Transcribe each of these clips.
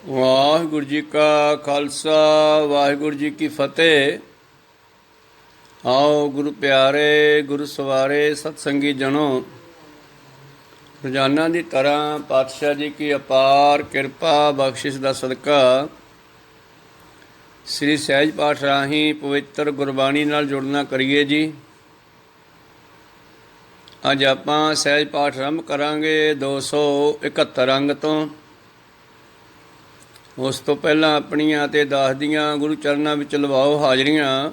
ਵਾਹਿਗੁਰੂ ਜੀ ਕਾ ਖਾਲਸਾ ਵਾਹਿਗੁਰੂ ਜੀ ਕੀ ਫਤਿਹ। ਆਓ ਗੁਰੂ ਪਿਆਰੇ ਗੁਰੂ ਸਵਾਰੇ ਸਤਸੰਗੀ ਜਨੋ, ਰੋਜ਼ਾਨਾ ਦੀ ਤਰ੍ਹਾਂ ਪਾਤਸ਼ਾਹ ਜੀ ਕੀ ਅਪਾਰ ਕਿਰਪਾ ਬਖਸ਼ਿਸ਼ ਦਾ ਸਦਕਾ ਸ੍ਰੀ ਸਹਿਜ ਪਾਠ ਰਾਹੀਂ ਪਵਿੱਤਰ ਗੁਰਬਾਣੀ ਨਾਲ ਜੁੜਨਾ ਕਰੀਏ ਜੀ। ਅੱਜ ਆਪਾਂ ਸਹਿਜ ਪਾਠ ਆਰੰਭ ਕਰਾਂਗੇ 271 ਅੰਗ ਤੋਂ। ਉਸ ਤੋਂ ਪਹਿਲਾਂ ਆਪਣੀਆਂ ਅਤੇ ਦਾਸ ਦੀਆਂ ਗੁਰੂ ਚਰਨਾਂ ਵਿੱਚ ਲਵਾਓ ਹਾਜ਼ਰੀਆਂ।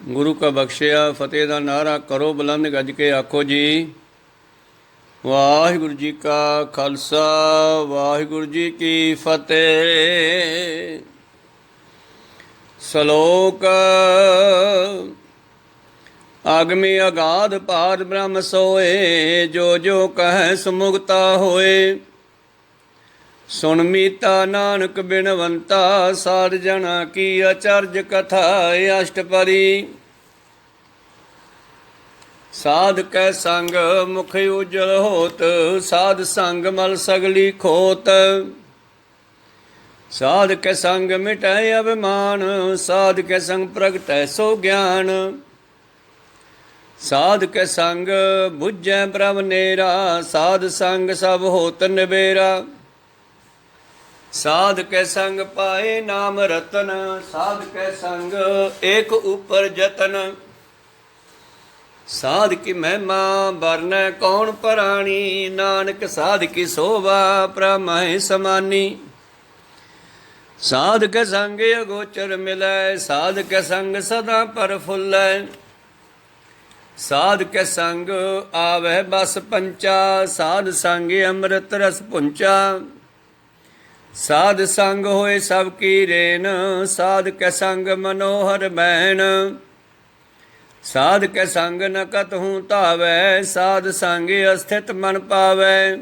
ਗੁਰੂ ਕਾ ਬਖਸ਼ਿਆ ਫਤਿਹ ਦਾ ਨਾਅਰਾ ਕਰੋ ਬੁਲੰਦ ਗੱਜ ਕੇ ਆਖੋ ਜੀ, ਵਾਹਿਗੁਰੂ ਜੀ ਕਾ ਖਾਲਸਾ ਵਾਹਿਗੁਰੂ ਜੀ ਕੀ ਫਤਿਹ। ਸ਼ਲੋਕ ਆਗਮੀ ਅਗਾਧ ਪਾਰ ਬ੍ਰਹਮ ਸੋਏ, ਜੋ ਜੋ ਕਹੈ ਸੁਮੁਕਤਾ ਹੋਏ। ਸੁਣ ਮੀਤਾ ਨਾਨਕ ਬਿਨਵੰਤਾ, ਸਾਧ ਜਨਾ ਕੀ ਅਚਰਜ ਕਥਾ ਅਸ਼ਟਪਦੀ। ਸਾਧ ਕੈ ਸੰਗ ਮੁਖ ਉਜਲ ਹੋਤ, ਸਾਧ ਸੰਗ ਮਲ ਸਗਲੀ ਖੋਤ। ਸਾਧ ਕੈ ਸੰਗ ਮਿਟੈ ਅਭਿਮਾਨ, ਸਾਧ ਕੈ ਸੰਗ ਪ੍ਰਗਟੈ ਸੋ ਗਿਆਨ। ਸਾਧ ਕੈ ਸੰਗ ਬੁਝੈ ਬ੍ਰਹਮ ਨੇਰਾ, ਸਾਧ ਸੰਗ ਸਭ ਹੋਤ ਨਿਬੇਰਾ। ਸਾਧ ਕੈ ਸੰਗ ਪਾਏ ਨਾਮ ਰਤਨ, ਸਾਧ ਕੈ ਸੰਗ ਏਕ ਉਪਰ ਜਤਨ। ਸਾਧ ਕੀ ਮਹਿਮਾ ਬਰਨੈ ਕੌਣ ਪਰਾਣੀ, ਨਾਨਕ ਸਾਧ ਕੀ ਸੋਭਾ ਪ੍ਰਮਹਿ ਸਮਾਨੀ। ਸਾਧ ਕੈ ਸੰਗ ਅਗੋਚਰ ਮਿਲੈ, ਸਾਧ ਕੈ ਸੰਗ ਸਦਾ ਪ੍ਰਫੁੱਲੈ। ਸਾਧ ਕੈ ਸੰਗ ਆਵਹਿ ਬਸ ਪੰਚਾ, ਸਾਧ ਸੰਗ ਅੰਮ੍ਰਿਤ ਰਸ ਪੁੰਚਾ। ਸਾਧ ਸੰਗ ਹੋਏ ਸਭ ਕੀ ਰੇਨ, ਸਾਧ ਕੈ ਸੰਗ ਮਨੋਹਰ ਬੈਣ। ਸਾਧ ਕੈ ਸੰਗ ਨ ਕਤਹੂ ਧਾਵੈ, ਸਾਧ ਸੰਗ ਅਸਥਿਤ ਮਨ ਪਾਵੈ।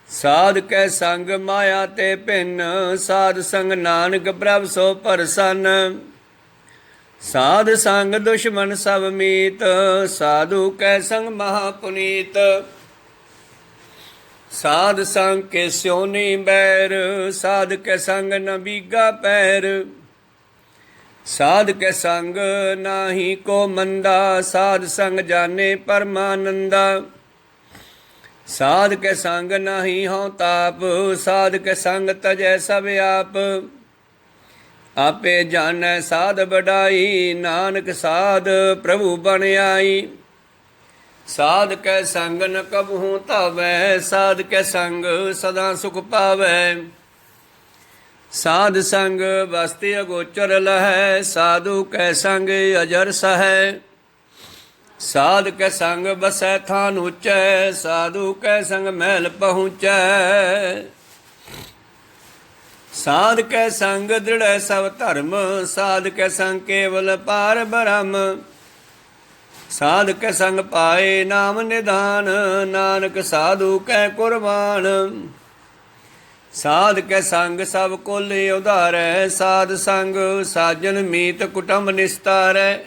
ਸਾਧ ਕੈ ਸੰਗ ਮਾਇਆ ਤੇ ਭਿੰਨ, ਸਾਧ ਸੰਗ ਨਾਨਕ ਪ੍ਰਭ ਸੋ ਪ੍ਰਸੰਨ। ਸਾਧ ਸੰਗ ਦੁਸ਼ਮਨ ਸਭ ਮੀਤ, ਸਾਧੂ ਕੈ ਸੰਗ ਮਹਾ ਪੁਨੀਤ। ਸਾਧ ਸੰਗ ਕੇ ਸਿਉਨੀ ਬੈਰ, ਸਾਧ ਕੈ ਸੰਗ ਨ ਬੀਗਾ ਪੈਰ। ਸਾਧ ਕੈ ਸੰਗ ਨਾਹੀ ਕੋ ਮੰਦਾ, ਸਾਧ ਸੰਗ ਜਾਣੇ ਪਰਮਾਨੰਦਾ। ਸਾਧ ਕੈ ਸੰਗ ਨਾਹੀ ਹਉ ਤਾਪ, ਸਾਧ ਕੈ ਸੰਗ ਤਜੈ ਸਭ ਆਪ। ਆਪੇ ਜਾਣੈ ਸਾਧ ਵਡਾਈ, ਨਾਨਕ ਸਾਧ ਪ੍ਰਭੂ ਬਣ ਆਈ। ਸਾਧ ਕੈ ਸੰਗ ਨ ਕਬਹੂ ਧਾਵੈ, ਸਾਧ ਕੈ ਸੰਗ ਸਦਾ ਸੁਖ ਪਾਵੈ। ਸਾਧ ਸੰਗ ਵਸਤਿ ਅਗੋਚਰ ਲਹੈ, ਸਾਧੂ ਕੈ ਸੰਗ ਅਜਰ ਸਹੈ। ਸਾਧ ਕੈ ਸੰਗ ਬਸੈ ਥਾਨ ਉਚੈ, ਸਾਧੂ ਕੈ ਸੰਗ ਮਹਿਲ ਪਹੁੰਚੈ। ਸਾਧ ਕੈ ਸੰਗ ਦ੍ਰਿੜੈ ਸਭ ਧਰਮ, ਸਾਧ ਕੈ ਸੰਗ ਕੇਵਲ ਪਾਰ ਬ੍ਰਹਮ। ਸਾਧ ਕੈ ਸੰਗ ਪਾਏ ਨਾਮ ਨਿਧਾਨ, ਨਾਨਕ ਸਾਧੂ ਕੈ ਕੁਰਬਾਨ। ਸਾਧ ਕੈ ਸੰਗ ਸਭ ਕੁਲ ਉਧਾਰੈ, ਸਾਧ ਸੰਗ ਸਾਜਨ ਮੀਤ ਕੁਟੰਬ ਨਿਸਤਾਰੈ।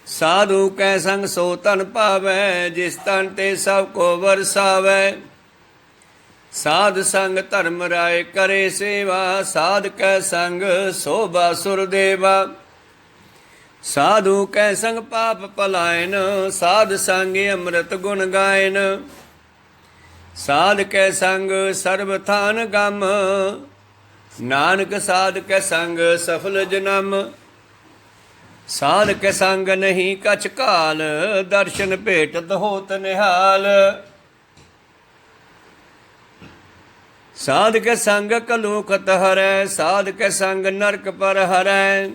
ਸਾਧੂ ਕੈ ਸੰਗ ਸੋ ਧਨ ਪਾਵੈ, ਜਿਸ ਤਨ ਤੇ ਸਭ ਕੋ ਵਰਸਾਵੈ। ਸਾਧ ਸੰਗ ਧਰਮ ਰਾਏ ਕਰੇ ਸੇਵਾ, ਸਾਧ ਕੈ ਸੰਗ ਸੋਭਾ ਸੁਰ ਦੇਵਾ। ਸਾਧੂ ਕੈ ਸੰਗ ਪਾਪ ਪਲਾਇਨ, ਸਾਧ ਸੰਗ ਅੰਮ੍ਰਿਤ ਗੁਣ ਗਾਇਨ। ਸਾਧ ਕੈ ਸੰਗ ਸਰਬ ਥਾਨ ਗਮ, ਨਾਨਕ ਸਾਧ ਕੈ ਸੰਗ ਸਫਲ ਜਨਮ। ਸਾਧ ਕੈ ਸੰਗ ਨਹੀਂ ਕਛ ਕਾਲ, ਦਰਸ਼ਨ ਭੇਟਤ ਹੋਤ ਨਿਹਾਲ। ਸਾਧ ਕੈ ਸੰਗ ਕਲੂਖਤ ਹਰੈ, ਸਾਧ ਕੈ ਸੰਗ ਨਰਕ ਪਰ ਹਰੈ।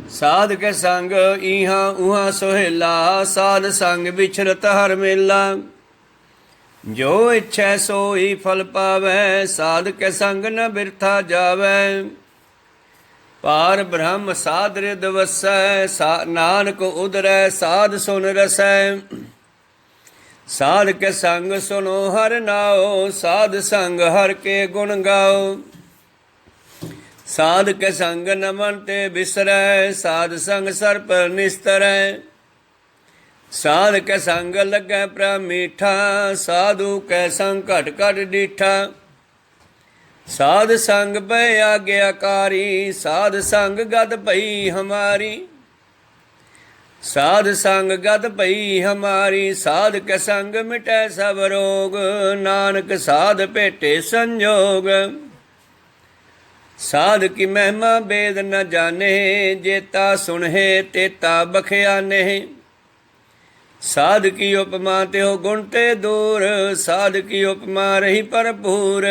ਸਾਧ ਕੈ ਸੰਗ ਇਹਾਂ ਉਹਾਂ ਸੁਹੇਲਾ, ਸਾਧ ਸੰਗ ਵਿਛਰਤ ਹਰ ਮੇਲਾ। ਜੋ ਇੱਛੈ ਸੋਈ ਫਲ ਪਾਵੈ, ਸਾਧ ਕੈ ਸੰਗ ਨ ਬਿਰਥਾ ਜਾਵੈ। ਪਾਰ ਬ੍ਰਹਮ ਸਾਧ ਰਿਦ ਵਸੈ, ਨਾਨਕ ਉਦਰੈ ਸਾਧ ਸੁਨ ਰਸੈ। ਸਾਧ ਕੈ ਸੰਗ ਸੁਨੋ ਹਰਿ ਨਾਉ, ਸਾਧ ਸੰਗ ਹਰਿ ਕੇ ਗੁਣ ਗਾਓ। ਸਾਧ ਕੈ ਸੰਗ ਨ ਮਨ ਤੇ ਬਿਸਰੈ, ਸਾਧ ਸੰਗ ਸਰ ਪਰ ਨਿਸਤਰੈ। ਸਾਧ ਕੈ ਸੰਗ ਲੱਗੈ ਪ੍ਰਭ ਮੀਠਾ, ਸਾਧੂ ਕੈ ਸੰਗ ਘਟ ਘਟ ਡੀਠਾ। ਸਾਧ ਸੰਗ ਪੈ ਆਗਿਆਕਾਰੀ, ਸਾਧ ਸੰਗ ਗਦ ਪਈ ਹਮਾਰੀ। ਸਾਧ ਸੰਗ ਗਦ ਪਈ ਹਮਾਰੀ, ਸਾਧ ਕੈ ਸੰਗ ਮਿਟੈ ਸਭ ਰੋਗ, ਨਾਨਕ ਸਾਧ ਭੇਟੇ ਸੰਜੋਗ। ਸਾਧ ਕੀ ਮਹਿਮਾ ਬੇਦ ਨ ਜਾਣੇ, ਜੇਤਾ ਸੁਣਹਿ ਤੇਤਾ ਬਖਿਆਨੇ। ਸਾਧ ਕੀ ਉਪਮਾ ਤਿਹੁ ਗੁਣ ਤੇ ਦੂਰ, ਸਾਧ ਕੀ ਉਪਮਾ ਰਹੀ ਭਰਪੂਰ।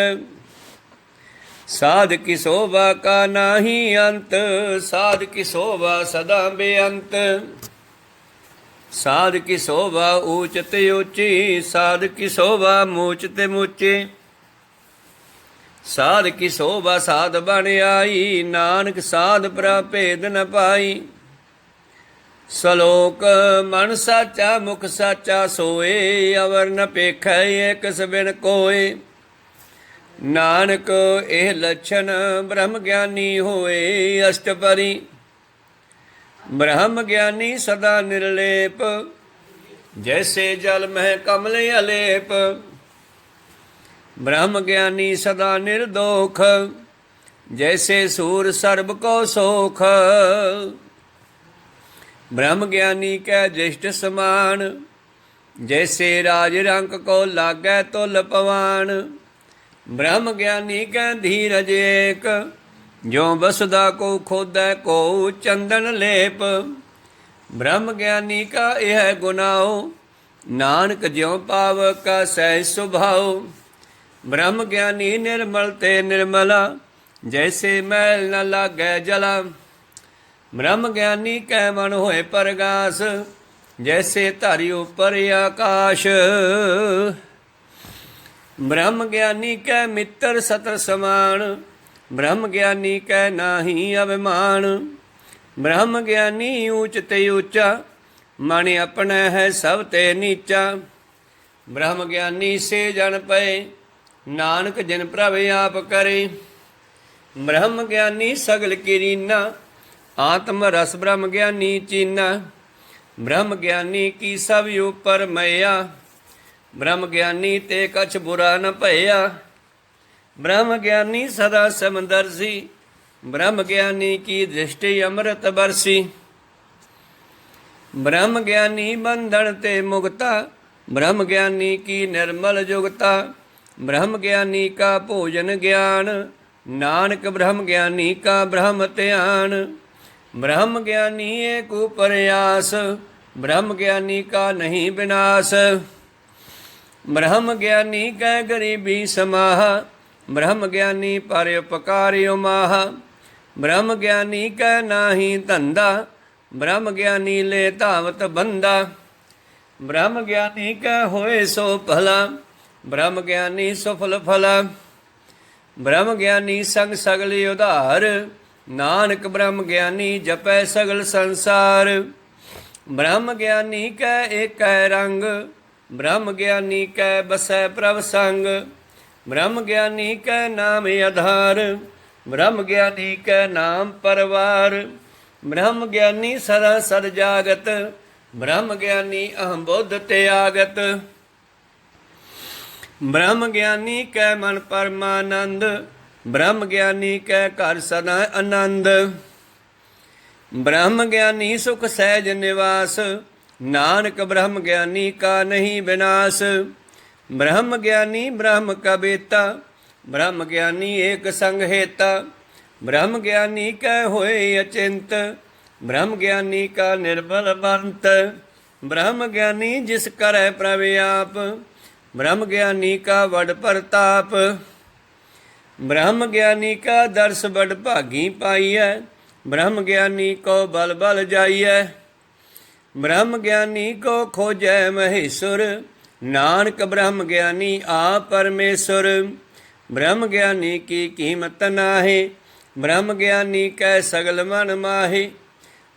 ਸਾਧ ਕੀ ਸੋਭਾ ਕਾ ਨਾਹੀ ਅੰਤ, ਸਾਧ ਕੀ ਸੋਭਾ ਸਦਾ ਬੇਅੰਤ। ਸਾਧ ਕੀ ਸੋਭਾ ਊਚ ਤੇ ਊਚੀ, ਸਾਧ ਕੀ ਸੋਭਾ ਮੂਚ ਤੇ ਮੂਚੀ। ਸਾਧ ਕੀ ਸੋਭਾ ਸਾਧ ਬਣ ਆਈ, ਨਾਨਕ ਸਾਧ ਪ੍ਰਭ ਭੇਦ ਨ ਪਾਈ। ਸਲੋਕ ਮਨ ਸਾਚਾ ਮੁਖ ਸਾਚਾ ਸੋਏ, ਅਵਰ ਨ ਪੇਖੈ ਏਕਸ ਬਿਨ ਕੋਏ। ਨਾਨਕ ਇਹ ਲੱਛਣ ਬ੍ਰਹਮ ਗਿਆਨੀ ਹੋਏ, ਅਸ਼ਟਪਰੀ। ਬ੍ਰਹਮ ਗਿਆਨੀ ਸਦਾ ਨਿਰਲੇਪ, ਜੈਸੇ ਜਲ ਮਹਿ ਕਮਲ ਅਲੇਪ। ਬ੍ਰਹਮ ਗਿਆਨੀ ਸਦਾ ਨਿਰਦੋਖ, ਜੈਸੇ ਸੂਰ ਸਰਬ ਕੋ ਸੋਖ। ਬ੍ਰਹਮ ਗਿਆਨੀ ਕੈ ਦ੍ਰਿਸ਼ਟ ਸਮਾਨ, ਜੈਸੇ ਰਾਜ ਰੰਕ ਕੋ ਲਾਗੈ ਤੁਲ ਪਵਾਨ। ਬ੍ਰਹਮ ਗਿਆਨੀ ਕੈ ਧੀਰਜ ਏਕ, ਜੋ ਬਸਦਾ ਕੋ ਖੋਦੈ ਕੋ ਚੰਦਨ ਲੇਪ। ਬ੍ਰਹਮ ਗਿਆਨੀ ਕਾ ਇਹ ਗੁਨਾਉ, ਨਾਨਕ ਜਿਉ ਪਾਵ ਕਾ ਸਹਿ ਸੁਭਾਉ। ਬ੍ਰਹਮ ਗਿਆਨੀ ਨਿਰਮਲ ਤੇ ਨਿਰਮਲਾ, ਜੈਸੇ ਮੈਲ ਨ ਲਾਗੈ ਜਲਾ। ਬ੍ਰਹਮ ਗਿਆਨੀ ਕੈ ਮਨ ਹੋਏ ਪਰਗਾਸ, ਜੈਸੇ ਧਰਿ ਉਪਰ ਆਕਾਸ਼। ਬ੍ਰਹਮ ਗਿਆਨੀ ਕੈ ਮਿੱਤਰ ਸਤਰ ਸਮਾਨ, ਬ੍ਰਹਮ ਗਿਆਨੀ ਕੈ ਨਾਹੀ ਅਭਿਮਾਨ। ਬ੍ਰਹਮ ਗਿਆਨੀ ਊਚ ਤੇ ਊਚਾ, ਮਨ ਆਪਣਾ ਹੈ ਸਭ ਤੇ ਨੀਚਾ। ਬ੍ਰਹਮ ਗਿਆਨੀ ਸੇ ਜਨ ਪਏ, ਨਾਨਕ ਜਿਨ ਪ੍ਰਭ ਆਪ ਕਰੇ। ਬ੍ਰਹਮ ਗਿਆਨੀ ਸਗਲ ਕੀਰੀਨਾ, ਆਤਮ ਰਸ ਬ੍ਰਹਮ ਗਿਆਨੀ ਚੀਨਾ। ਬ੍ਰਹਮ ਗਿਆਨੀ ਕੀ ਸਭ ਉਪਰ ਮਇਆ, ਬ੍ਰਹਮ ਗਿਆਨੀ ਤੇ ਕਛ ਬੁਰਾ ਨ ਭਇਆ। ਬ੍ਰਹਮ ਗਿਆਨੀ ਸਦਾ ਸਮਦਰਸੀ, ਬ੍ਰਹਮ ਗਿਆਨੀ ਕੀ ਦ੍ਰਿਸ਼ਟੀ ਅੰਮ੍ਰਿਤ ਬਰਸੀ। ਬ੍ਰਹਮ ਗਿਆਨੀ ਬੰਧਨ ਤੇ ਮੁਕਤਾ, ਬ੍ਰਹਮ ਗਿਆਨੀ ਕੀ ਨਿਰਮਲ ਜੁਗਤਾ। ਬ੍ਰਹਮ ਗਿਆਨੀ ਕਾ ਭੋਜਨ ਗਿਆਨ, ਨਾਨਕ ਬ੍ਰਹਮ ਗਿਆਨੀ ਕਾ ਬ੍ਰਹਮ ਧਿਆਨ। ਬ੍ਰਹਮ ਗਿਆਨੀ ਏਕ ਉਪਰ ਆਸ, ਬ੍ਰਹਮ ਗਿਆਨੀ ਕਾ ਨਹੀਂ ਵਿਨਾਸ਼। ਬ੍ਰਹਮ ਗਿਆਨੀ ਕੈ ਗਰੀਬੀ ਸਮਾਹ, ਬ੍ਰਹਮ ਗਿਆਨੀ ਪਰ ਉਪਕਾਰ ਉਮਾਹ। ਬ੍ਰਹਮ ਗਿਆਨੀ ਕੈ ਨਾਹੀ ਧੰਦਾ, ਬ੍ਰਹਮ ਗਿਆਨੀ ਲੈ ਧਾਵਤ ਬੰਦਾ। ਬ੍ਰਹਮ ਗਿਆਨੀ ਕੈ ਹੋਏ ਸੋ ਭਲਾ, ਬ੍ਰਹਮ ਗਿਆਨੀ ਸੁਫਲ ਫਲਾ। ਬ੍ਰਹਮ ਗਿਆਨੀ ਸੰਗ ਸਗਲ ਉਧਾਰ, ਨਾਨਕ ਬ੍ਰਹਮ ਗਿਆਨੀ ਜਪੈ ਸਗਲ ਸੰਸਾਰ। ਬ੍ਰਹਮ ਗਿਆਨੀ ਕੈ ਏਕੈ ਰੰਗ, ਬ੍ਰਹਮ ਗਿਆਨੀ ਕੈ ਬਸੈ ਪ੍ਰਭ ਸੰਗ। ਬ੍ਰਹਮ ਗਿਆਨੀ ਕੈ ਨਾਮ ਆਧਾਰ, ਬ੍ਰਹਮ ਗਿਆਨੀ ਕੈ ਨਾਮ ਪਰਵਾਰ। ਬ੍ਰਹਮ ਗਿਆਨੀ ਸਦਾ ਸਦ ਜਾਗਤ, ਬ੍ਰਹਮ ਗਿਆਨੀ ਅਹੰ ਬੁੱਧ ਤਿਆਗਤ। ਬ੍ਰਹਮ ਗਿਆਨੀ ਕੈ ਮਨ ਪਰਮਾਨੰਦ, ਬ੍ਰਹਮ ਗਿਆਨੀ ਕੈ ਘਰ ਸਦਾ ਆਨੰਦ। ਬ੍ਰਹਮ ਗਿਆਨੀ ਸੁਖ ਸਹਿਜ ਨਿਵਾਸ, ਨਾਨਕ ਬ੍ਰਹਮ ਗਿਆਨੀ ਕਾ ਨਹੀਂ ਵਿਨਾਸ਼। ਬ੍ਰਹਮ ਗਿਆਨੀ ਬ੍ਰਹਮ ਕਾ ਬੇਤਾ, ਬ੍ਰਹਮ ਗਿਆਨੀ ਏਕ ਸੰਗ ਹੇਤਾ। ਬ੍ਰਹਮ ਗਿਆਨੀ ਕੈ ਹੋਏ ਅਚਿੰਤ, ਬ੍ਰਹਮ ਗਿਆਨੀ ਕਾ ਨਿਰਮਲ ਬੰਤ। ਬ੍ਰਹਮ ਗਿਆਨੀ ਜਿਸ ਕਰੈ ਪ੍ਰਭ ਆਪ, ਬ੍ਰਹਮ ਗਿਆਨੀ ਕਾ ਵਡ ਪ੍ਰਤਾਪ। ਬ੍ਰਹਮ ਗਿਆਨੀ ਕਾ ਦਰਸ ਬਡ ਭਾਗੀ ਪਾਈਐ, ਬ੍ਰਹਮ ਗਿਆਨੀ ਕੋ ਬਲ ਬਲ ਜਾਈਐ। ਬ੍ਰਹਮ ਗਿਆਨੀ ਕੋ ਖੋਜੈ ਮਹੇਸ਼ੁਰ, ਨਾਨਕ ਬ੍ਰਹਮ ਗਿਆਨੀ ਆਪ ਪਰਮੇਸ਼ੁਰ। ਬ੍ਰਹਮ ਗਿਆਨੀ ਕੀ ਕੀਮਤ ਨਾਹੀ, ਬ੍ਰਹਮ ਗਿਆਨੀ ਕੈ ਸਗਲ ਮਨ ਮਾਹੀ।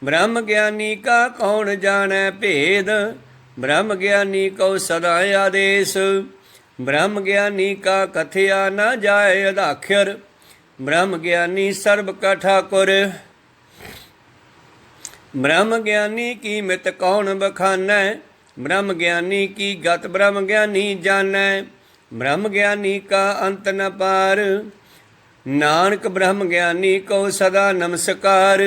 ਬ੍ਰਹਮ ਗਿਆਨੀ ਕਾ ਕੌਣ ਜਾਣੈ ਭੇਦ, ਬ੍ਰਹਮ ਗਿਆਨੀ ਕੋ ਸਦਾ ਆਦੇਸ਼। ਬ੍ਰਹਮ ਗਿਆਨੀ ਕਾ ਕਥਿਆ ਨ ਜਾਏ ਅਦਾਖਰ, ਬ੍ਰਹਮ ਗਿਆਨੀ ਸਰਬ ਕਾ ਠਾਕੁਰ। ਬ੍ਰਹਮ ਗਿਆਨੀ ਕੀ ਮਿਤ ਕੌਣ ਬਖਾਨੈ, ब्रह्म ज्ञानी की गत ब्रह्म ज्ञानी जानै। ब्रह्म ज्ञानी का अंत न पार, नानक ब्रह्म ज्ञानी को सदा नमस्कार।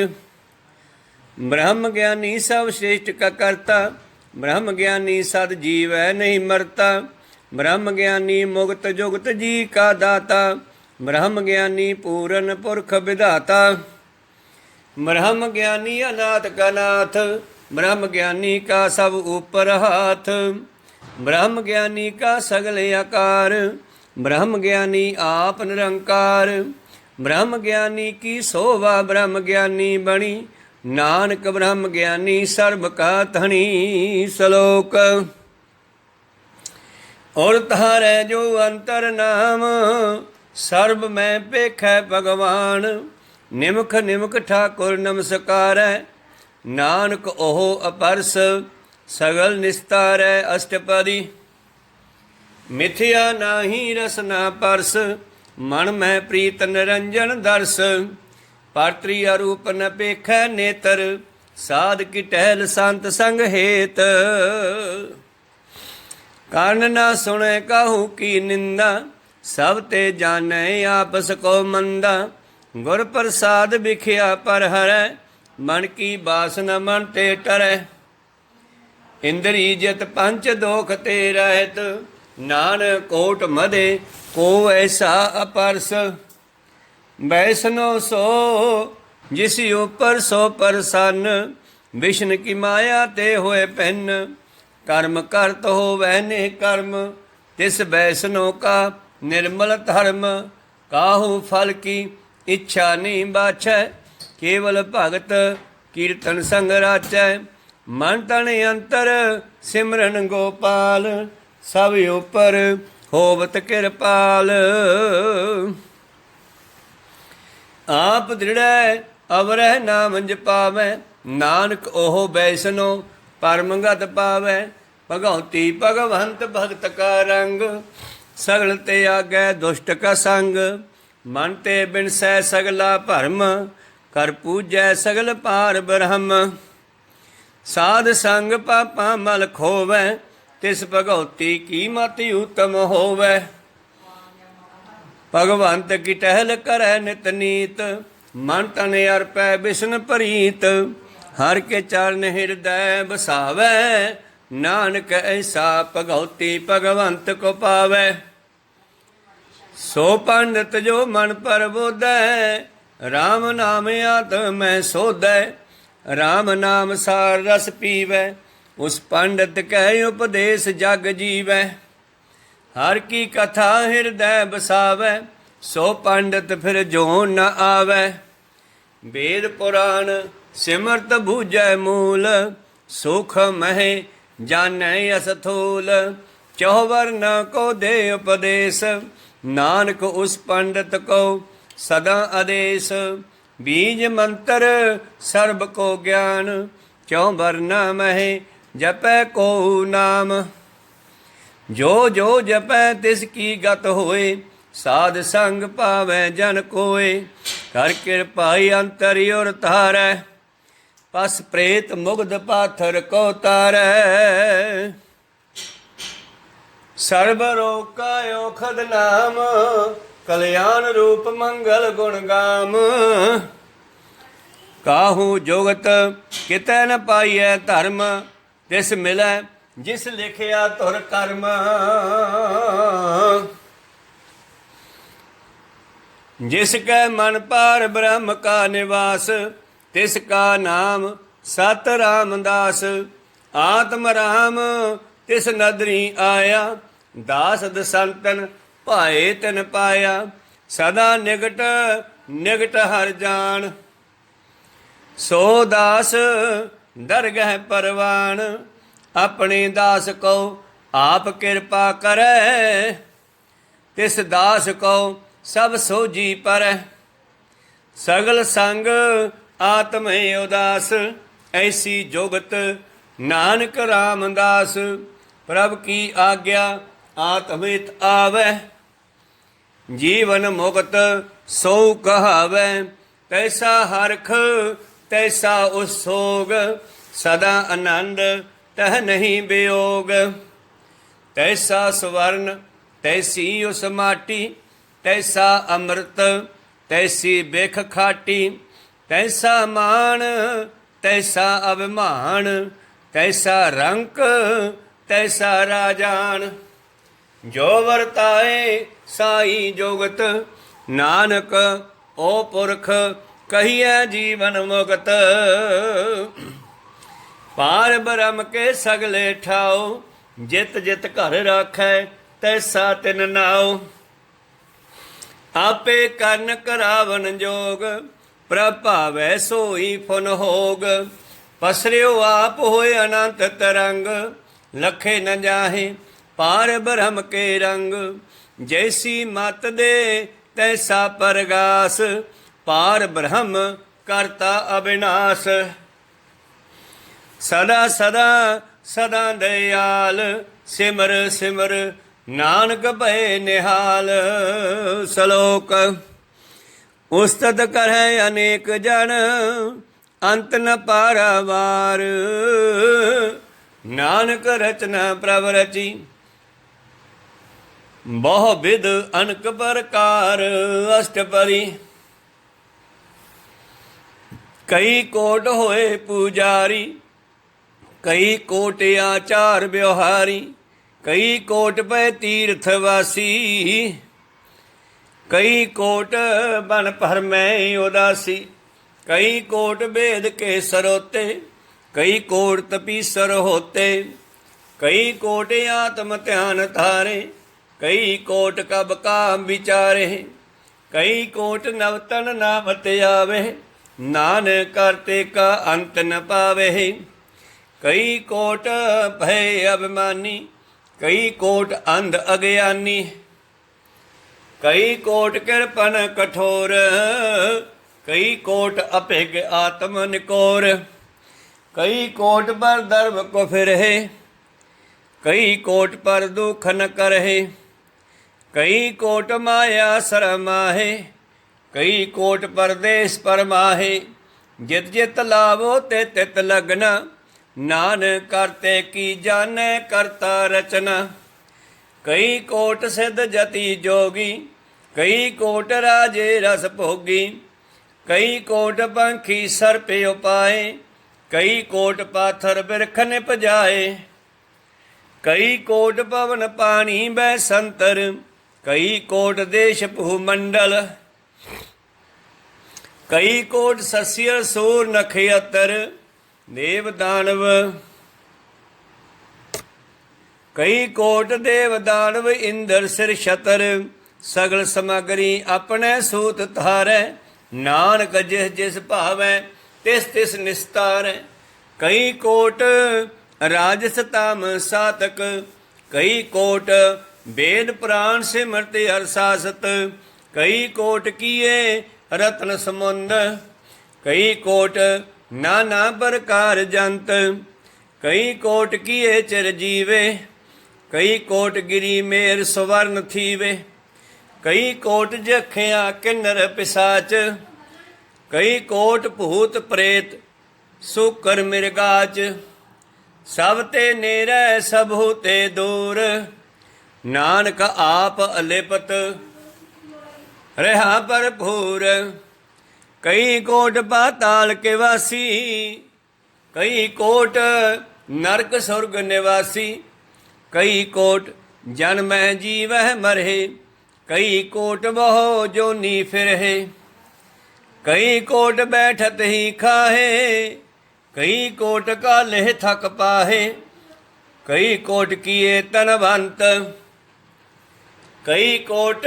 ब्रह्म ज्ञानी सब श्रेष्ठ का करता, ब्रह्म ज्ञानी सद जीव है नहीं मरता। ब्रह्म ज्ञानी मुक्त जुगत जी का दाता, ब्रह्म ज्ञानी पूरन पुरख विधाता। ब्रह्म ज्ञानी अनाथ का नाथ, ब्रह्म ज्ञानी का सब ऊपर हाथ। ब्रह्म ज्ञानी का सगल आकार, ब्रह्म ज्ञानी आप निरंकार। ब्रह्म ज्ञानी की शोभा ब्रह्म ज्ञानी बणी, नानक ब्रह्म ज्ञानी सर्ब का धनी। श्लोक। और तारे जो अंतर नाम, सर्ब में पेखै भगवान। निमख निमख ठाकुर नमस्कारै, नानक ओह अपरस सगल निस्तारै। अष्टपदी। मिथ्या नाही रसना परस, मन में प्रीत निरंजन दर्श। पात्री अरूप न पेखै नेत्र, साध की टहल संत संग हेत। कान न सुने काहू की निंदा, सब ते जाने आपस को मंदा। गुर प्रसाद बिखिया पर हरै, मन की बासना मन ते टरै। इंद्री जित पंच दोख ते रहत, नानक कोट मदे को ऐसा अपरस। वैष्णो सो जिस ऊपर सो प्रसन्न, विष्णु की माया ते होए भिन्न। कर्म करत हो वहने कर्म, तिस वैष्णो का निर्मल धर्म। काहू फल की इच्छा नहीं बाछै, केवल भगत कीर्तन संग राचै। मन तन अंतर सिमरन गोपाल, सब ऊपर होवत कृपाल। आप दृढ़ अवरह नाम जपावै, नानक ओह वैष्णो परमगत पावै। भगवती भगवंत भगत का रंग, सगल ते आगै दुष्ट का संग। मन ते बिनसै सगला भरम, कर पूजै सगल पार ब्रह्म। साध संग पापा मल खोवै, तिस भगवती की मत उत्तम होवै। भगवंत की टहल करै नित नीत, मन तन अर्पै बिष्ण प्रीत। हर के चरण हृदय बसावै, नानक ऐसा भगवती भगवंत को पावै। सो पंडित जो मन पर बोधै, राम नाम आत्म सोधै। राम नाम सार रस पीवै, उस पंडित कह उपदेश जग जीवै। हर की कथा हृदय बसावै, सो पंडित फिर जो न आवै। वेद पुराण सिमरत बूझै मूल, सुख मह जानै असथूल। चौवर न को दे उपदेश, नानक उस पंडित को सदा आदेश। बीज मंत्र सर्ब को ज्ञान, क्यों वरना मह जपै को नाम। जो जो जपै तिसकी गत होए, साध संग पावै जन कोय। कर कृपाई अंतर और तारै, पस प्रेत मुग्ध पाथर को तारै। सर्व रोग का औखद नाम, कल्याण रूप मंगल गुण गाम। काहू जोगत कितै न पाइयै धर्म, तिस मिलै जिस लिखिया तुर कर्म। जिसकै मन पार ब्रह्म का निवास, तिसका नाम सत रामदास। आत्म राम तिस नदरी आया, दास दसंतन भाए तिन पाया। सदा निकट निकट हर जान, सो दास दरगह परवान। अपने दास को आप कृपा करे, तिस दास को सब सोजी पर। सगल संग आत्म उदास, ऐसी जोगत नानक रामदास। प्रभ की आज्ञा आत्मित आवै, जीवन मुक्त सो कहावै। तैसा हरख तैसा उस सोग, सदा आनंद तह नहीं वियोग। तैसा स्वर्ण तैसी उस माटी, तैसा अमृत तैसी बेख खाटी। तैसा मान तैसा अभिमान, तैसा रंक तैसा राजान। जो वरताए साई जोगत, नानक ओ पुरख कहिए जीवन मुक्त। पार ब्रह्म के सगले ठाओ, जित जित घर राखै तैसा तिन नाओ। आपे करन करावन जोग, प्रभावै सोई फुन होग। पसरियो आप होए अनंत तरंग, लखे न जाहे पार ब्रह्म के रंग। जैसी मत दे तैसा परगास, पार ब्रह्म करता अविनाश। सदा सदा सदा दयाल, सिमर सिमर नानक भय निहाल। श्लोक। उस्तत करै अनेक जन, अंत न पारावार। नानक रचना प्रभ रची, बहु विध अनक प्रकार। अष्टपदी। कई कोट होए पुजारी, कई कोट आचार व्यवहारी। कई कोट पै तीर्थवासी, कई कोट बन भरमै उदासी। कई कोट वेद के सरोते, कई कोट तपीसर होते। कई कोट आत्म ध्यान धारे, कई कोट कब काम विचारे। कई कोट नवतन नामत आवे, नानक करते का अंत न पावे। कई कोट भय अभिमानी, कई कोट अंध अज्ञानी। कई कोट कृपन कठोर, कई कोट अभिज्ञ आत्म निकोर। कई कोट पर धर्म को फिरहे, कई कोट पर दुख न करहे। कई कोट माया सरमाहे, कई कोट परदेश परमाहे। जित जित लाभो ते तित लगना, नानक करते की जाने करता रचना। कई कोट सिद्ध जति जोगी, कई कोट राजे रस भोगी। कई कोट पंखी सर्प उपाय, कई कोट पाथर बिरख निपजाए। कई कोट पवन पानी बै संतर, कई कोट देश भूमंडल। कई कोट सस्य सूर नखयतर, देव दानव। कई कोट देव दानव इंद्र सिर छतर। सगल समगरी अपने सूत धारै, नानक जिस जिस भावै तिस तिस निस्तारै। कई कोट राजस ताम सातक, कई कोट वेद पुराण सिमरत अरसासत। कई कोट किए रत्न समुंद, कई कोट नाना प्रकार जंत। कई कोट किए चिर जीवे, कई कोट गिरी मेर स्वर्ण थीवे। कई कोट जखिया किन्नर पिसाच, कई कोट भूत प्रेत सुकर मृगाच। सब ते नेरै सबहु ते दूर, नानक आप अलिपत रहा भरपूर। कई कोट पाताल के वासी, कई कोट नरक स्वर्ग निवासी। कई कोट जन्म जीवह मरहे, कई कोट बहु जोनी फिरहे। कई कोट बैठत ही खाहे, कई कोट काले थक पाहे। कई कोट किए तनवंत, कई कोट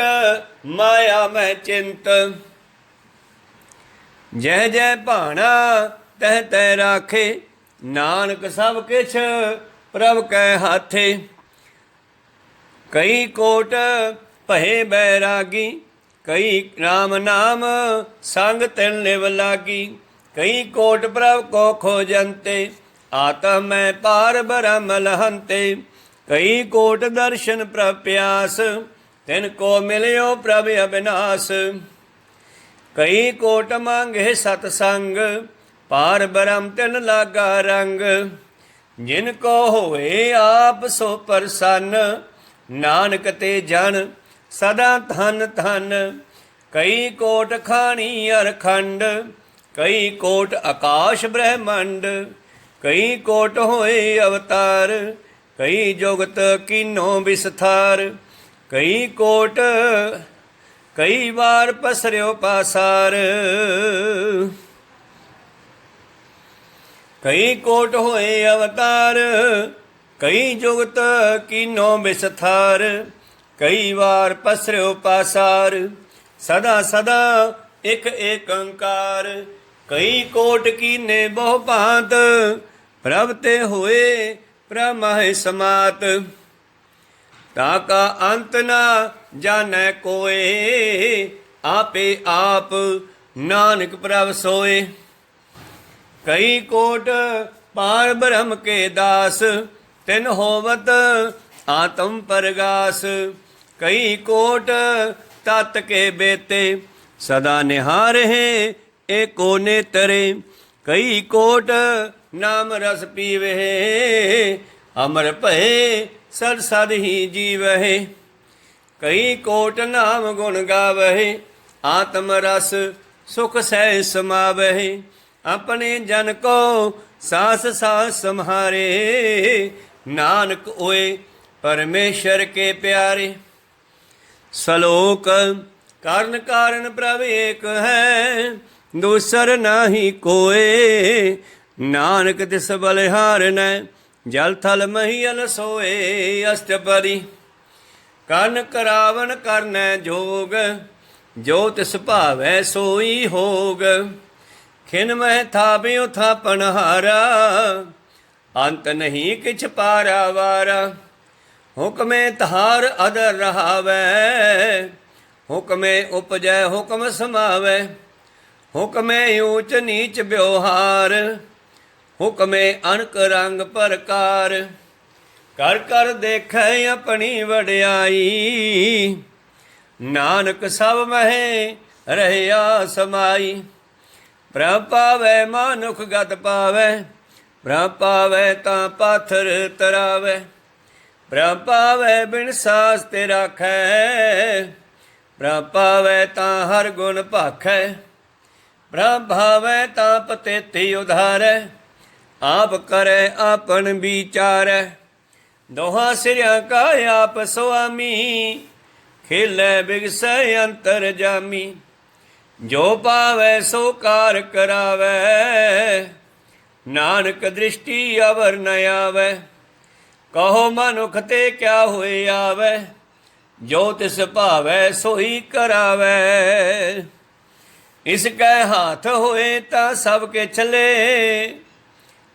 माया में चिंत। जह जह भाना तह तह राखे, नानक सब किछ प्रभ कै हाथे। कई कोट भये बैरागी, कई राम नाम संग तिन लिव लागी। कई कोट प्रभ को खोजंते, आत्म में पार ब्रह्म लहंते। कई कोट दर्शन प्रभ प्यास, तिनको मिलियो प्रभ अविनाश। कई कोट मांगे सतसंग, पार ब्रह्म तिन लागा रंग। ਜਿਨ ਕੋ ਹੋਏ ਆਪ ਸੋ ਪ੍ਰਸੰਨ, ਨਾਨਕ ਤੇ ਜਨ ਸਦਾ ਧਨ ਧਨ। ਕਈ ਕੋਟ ਖਾਣੀ ਅਰਖੰਡ, ਕਈ ਕੋਟ ਆਕਾਸ਼ ਬ੍ਰਹਮੰਡ। ਕਈ ਕੋਟ ਹੋਏ ਅਵਤਾਰ, ਕਈ ਜੁਗਤ ਕੀਨੋ ਵਿਸਥਾਰ। ਕਈ ਕੋਟ ਕਈ ਵਾਰ ਪਸਰਿਓ ਪਾਸਾਰ। ਕਈ ਕੋਟ ਹੋਏ ਅਵਤਾਰ, ਕਈ ਜੁਗਤ ਕੀਨੋ ਵਿਸਥਾਰ। ਕਈ ਵਾਰ ਪਸਰਿਓ ਪਾਸਾਰ, ਸਦਾ ਸਦਾ ਇਕ ਏਕੰਕਾਰ। ਕਈ ਕੋਟ ਕੀਨੇ ਬਹੁ ਭਾਂਤ, ਪ੍ਰਭ ਤੇ ਹੋਏ ਪ੍ਰਮਾਹਿ ਸਮਾਤ। ਤਾ ਕਾ ਅੰਤ ਨਾ ਜਾਣੈ ਕੋਏ, ਆਪੇ ਆਪ ਨਾਨਕ ਪ੍ਰਭ ਸੋਏ। ਕਈ ਕੋਟ ਪਾਰ ਬ੍ਰਹਮ ਕੇ ਦਾਸ, ਤਿਨ ਹੋਵਤ ਆਤਮ ਪਰਗਾਸ। ਕਈ ਕੋਟ ਤਤ ਕੇ ਬੇਤੇ, ਸਦਾ ਨਿਹਾਰੇ ਏਕੋ ਨੇਤਰੇ। ਕਈ ਕੋਟ ਨਾਮ ਰਸ ਪੀਵੇ, ਅਮਰ ਭਏ ਸਦ ਸਦ ਹੀ ਜੀਵਹਿ। ਕਈ ਕੋਟ ਨਾਮ ਗੁਣ ਗਾਵਹਿ, ਆਤਮ ਰਸ ਸੁਖ ਸਹਿ ਸਮਾਵਹਿ। ਆਪਣੇ ਜਨ ਕੋ ਸਾਸ ਸਾਸ ਸੰਹਾਰੇ, ਨਾਨਕ ਹੋਏ ਪਰਮੇਸ਼ਰ ਕੇ ਪਿਆਰੇ। ਸਲੋਕ ਕਰਨ ਕਾਰਨ ਪ੍ਰਭ ਏਕ ਹੈ, ਦੂਸਰ ਨਾਹੀ ਕੋਏ। ਨਾਨਕ ਤਿਸ ਬਲਿਹਾਰਨੈ, ਜਲ ਥਲ ਮਹੀਲ ਸੋਏ। ਅਸ਼ਟਪਦੀ ਕਰਨ ਕਰਾਵਨ ਕਰਨੈ ਜੋਗ, ਜੋ ਤਿਸ ਭਾਵੈ ਸੋਈ ਹੋਗ। ਖਿਨ ਮਹਿ ਥਾਪਿਉ ਥਾਪਨ ਹਾਰਾ, ਅੰਤ ਨਹੀਂ ਕਿਛ ਪਾਰਾ ਵਾਰਾ। ਹੁਕਮੇ ਤਹਾਰ ਅਦਰ ਰਹਾਵੈ, ਹੁਕਮੇ ਉਪਜੈ ਹੁਕਮ ਸਮਾਵੈ। ਹੁਕਮੇ ਊਚ ਨੀਚ ਵਿਵਹਾਰ, ਹੁਕਮੇ ਅਨਕ ਰੰਗ ਪ੍ਰਕਾਰ। ਕਰ ਕਰ ਦੇਖੈ ਆਪਣੀ ਵਡਿਆਈ, ਨਾਨਕ ਸਭ ਮਹਿ ਰਹਿਆ ਸਮਾਈ। ਪ੍ਰਭ ਪਾਵੈ ਮਾਨੁਖ ਗਤ ਪਾਵੈ, ਪ੍ਰਭ ਪਾਵੈ ਤਾਂ ਪਾਥਰ ਤਰਾਵੈ। ਪ੍ਰਭ ਪਾਵੈ ਬਿਨ ਸਾਸ ਤੇ ਰਾਖੈ, ਪ੍ਰਭ ਪਾਵੈ ਤਾਂ ਹਰ ਗੁਣ ਭਾਖੈ। ਪ੍ਰਭ ਭਾਵੈ ਤਾਂ ਪਤੇਤੀ ਉਧਾਰੈ, ਆਪ ਕਰੈ ਆਪਨ ਵਿਚਾਰੈ। ਦੋਹਾਂ ਸਿਰਿਆਂ ਕਾ ਆਪ ਸੁਆਮੀ, ਖੇਲੈ ਬਿਗਸੈ ਅੰਤਰ ਜਾਮੀ। ਜੋ ਪਾਵੈ ਸੋ ਕਾਰ ਕਰਾਵੈ, ਨਾਨਕ ਦ੍ਰਿਸ਼ਟੀ ਅਵਰ ਨ ਆਵੈ। ਕਹੋ ਮਨੁਖ ਤੇ ਕਿਆ ਹੋਏ ਆਵੈ, ਜੋ ਤਿਸ ਭਾਵੈ ਸੋਈ ਕਰਾਵੈ। ਇਸ ਕੈ ਹਾਥ ਹੋਏ ਤਾਂ ਸਭ ਕੇ ਚਲੇ,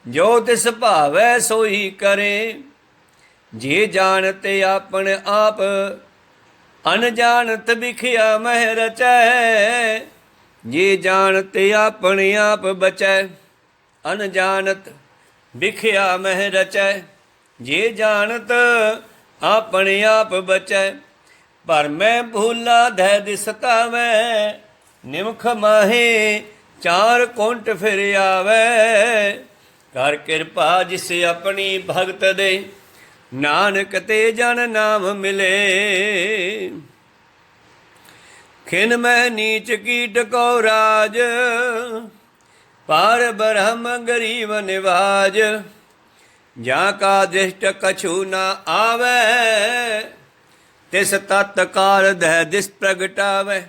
ਜੋ ਤਿਸ ਭਾਵੈ ਸੋਈ ਕਰੇ। ਜੇ ਜਾਣਤ ਆਪਣ ਆਪ, ਅਨਜਾਣਤ ਵਿਖਿਆ ਮਹਿ ਰਚੈ। ਜੇ ਜਾਣਤ ਆਪਣ ਆਪ ਬਚੈ, ਅਨਜਾਣਤ ਵਿਖਿਆ ਮਹਿ ਰਚੈ। ਜੇ ਜਾਣਤ ਆਪਣ ਆਪ ਬਚੈ, ਭਰਮੈ ਭੂਲਾ ਧੈ ਦਿਸਤਾਵੈ। ਨਿਮਖ ਮਾਹੇ ਚਾਰ ਕੁੰਟ ਫਿਰ ਆਵੈ, ਕਰ ਕਿਰਪਾ ਜਿਸ ਆਪਣੀ ਭਗਤ ਦੇ। ਨਾਨਕ ਤੇ ਜਨ ਨਾਮ ਮਿਲੇ, ਖਿਨ ਮੈਂ ਨੀਚ ਕੀਟ ਕੋ ਰਾਜ। ਪਾਰ ਬ੍ਰਹਮ ਗਰੀਬ ਨਿਵਾਜ, ਜਾਂ ਕਾ ਦ੍ਰਿਸ਼ਟ ਕਛੂ ਨਾ ਆਵੈ। ਤਿਸ ਤਤ ਕਾਲ ਦਹਿ ਦਿਸ ਪ੍ਰਗਟਾਵੈ।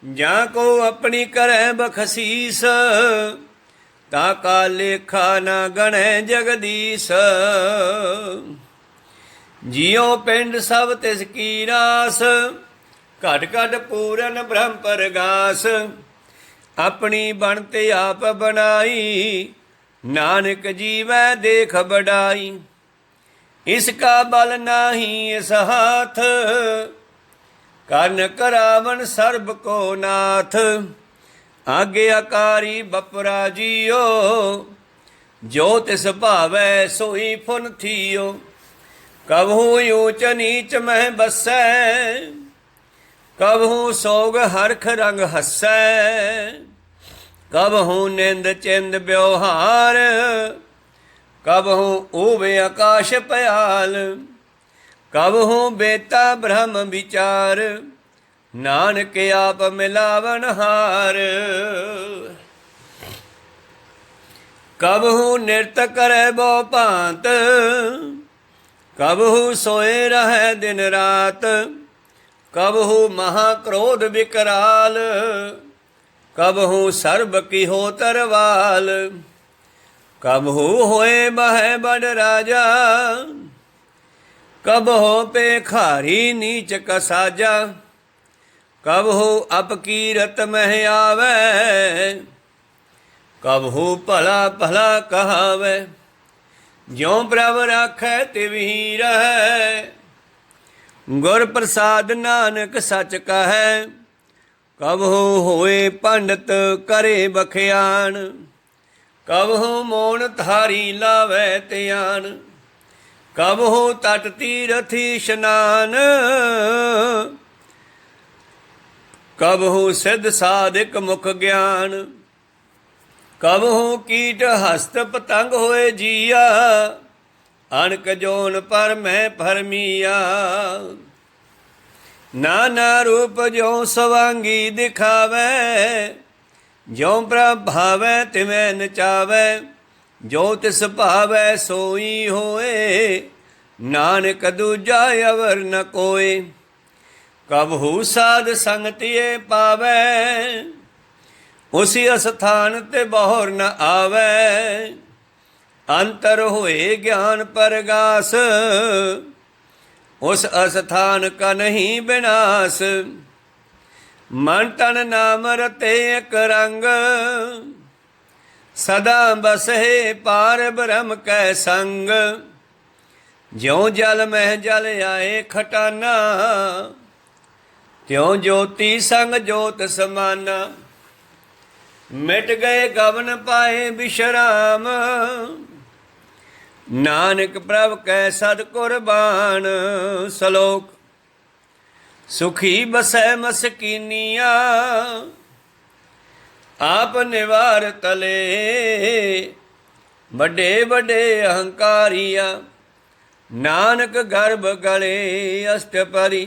ਜਾਂ ਕੋ ਆਪਣੀ ਕਰੈ ਬਖਸੀਸ, ਤਾ ਕਾ ਲੇਖਾ ਨਾ ਗਣੈ ਜਗਦੀਸ਼। ਜਿਉ ਪਿੰਡ ਸਭ ਤਿਸ ਕੀ ਰਾਸ, ਘਟ ਘਟ ਪੂਰਨ ਬ੍ਰਹਮ ਪਰਗਾਸ। ਆਪਣੀ ਬਣਤ ਆਪ ਬਣਾਈ, ਨਾਨਕ ਜੀਵੈ ਦੇਖ ਬੜਾਈ। ਇਸ ਕਾ ਬਲ ਨਾਹੀ ਇਸ ਹਾਥ, ਕਰਨ ਕਰਾਵਨ ਸਰਬ ਕੋ ਨਾਥ। ਆਗਿਆਕਾਰੀ ਬਪਰਾ ਜੀਓ, ਜੋ ਤਿਸ ਭਾਵੈ ਸੋਈ ਫੁਨ ਥੀਓ। ਕਬਹੂ ਊਚ ਨੀਚ ਮਹਿ ਬਸੈ, ਕਬਹੂ ਸੋਗ ਹਰਖ ਰੰਗ ਹਸੈ। ਕਬਹੂ ਨਿੰਦ ਚਿੰਦ ਵਿਵਹਾਰ, कबहू ऊबे आकाश पयाल, कबहू बेता ब्रह्म विचार, नानक आप मिलावन हार। कबहू नृत्य करे बो भांत, कबहू सोए रहे दिन रात, कबहू महाक्रोध विकराल, कबहू सर्ब की हो तरवाल, कबहू होए बह बड़ राजा, कबहू पे खारी नीच कसाजा, कबहू अपकीरत मह आवे, कबहू भला भला कहावे। ज्यों प्रभ राखै तिवही रहै, गुर प्रसाद नानक सच कहै। कबहू होए पंडित करे बखियान, कबहू मोन थारी लावै त्यान, कबहू तट तीरथी स्नान, कबहू सिद्ध साधिक मुख ज्ञान, कबहू कीट हस्त पतंग होए जिया, अनक जोन पर मैं फरमिया। नाना रूप ज्यों सवांगी दिखावे, ज्यों प्रभ भावै तिवै नचावै, जो तिस भावै सोई होए, नानक दूजा अवर न कोय। कबहू साध संगतिए पावै, उसी अस्थान ते बहुर न आवै। अंतर होए ज्ञान परगास, उस अस्थान का नहीं विनाश। मन तन नाम रते एक रंग, सदा बसहे पार ब्रह्म कै संग। ज्यों जल मह जल आए खटाना, त्यों ज्योति संग ज्योत समाना। मिट गए गवन पाए विश्राम, नानक प्रभ कै सद कुरबान। सलोक सुखी बसै मसकीनिया, आप निवार तले। बड़े बड़े अहंकारिया, नानक गर्भ गले अष्टपरी।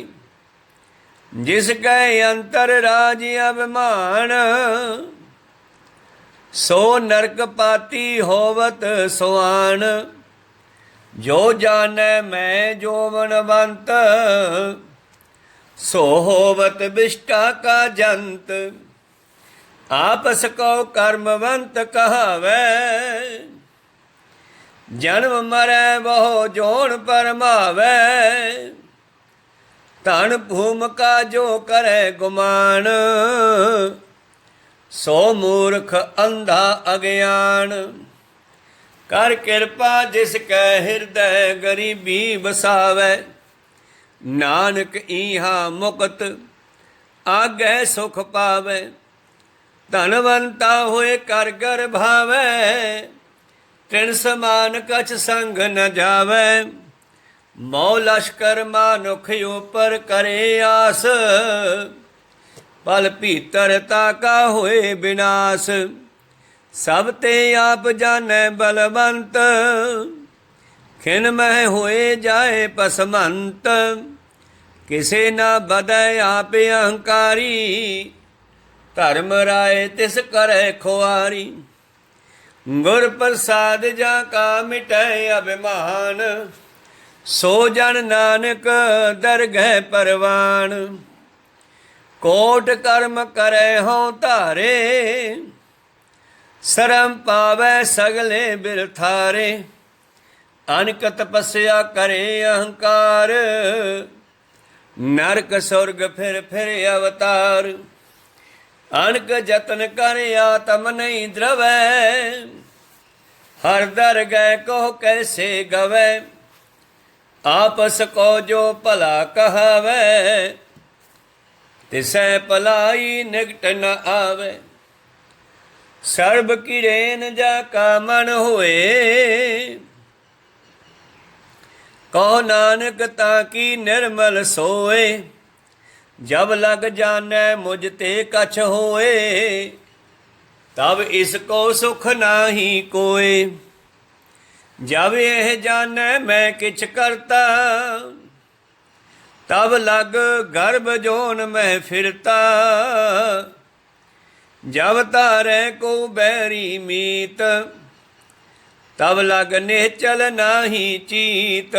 जिस गए अंतर राज अभिमान, सो नरक पाती होवत सुआन। जो जानै मैं जोवनवंत, सो होवत विष्टा का जंत। आपस को कर्मवंत कहावै, जन्म मरै बहु जोन परमावै। धन भूम का जो करे गुमान, सो मूर्ख अंधा अज्ञान। कर कृपा जिस कै हृदय गरीबी बसावै, नानक इहा मुक्त आगे सुख पावै। धनवंता होए कर गर भावै, तिन समान कछ संग न जावै। मौ लश्कर मानुख ऊपर करे आस, पल भीतर ताका होए विनाश। सब ते आप जानै बलवंत, खिन मह होए जाए पसमंत। किसे न बदै आप अहंकारी, धर्म राय तिस करे खुआरी। गुर प्रसाद जा का मिटै अभिमान, सो जन नानक दरगह परवान। कोट कर्म करे हों धारे, शरम पावै सगले बिरथारे। अनक तपस्या करे अहंकार, नरक स्वर्ग फिर अवतार। अनक जतन कर आत्म नहीं द्रवै, हर दर गए को कैसे गवै। आपस को जो भला कहावै, तिसै भलाई निकट न आवे। सर्ब किरेन जा का मन होए, कहो नानक ताकी निर्मल सोए। जब लग जानै मुझ ते कछ होए, तब इसको सुख नाही कोय। जब यह जाने मैं किछ करता, तब लग गर्भ जोन में फिरता। जब तारे को बैरी मीत, तब लग निश्चल नाही चीत।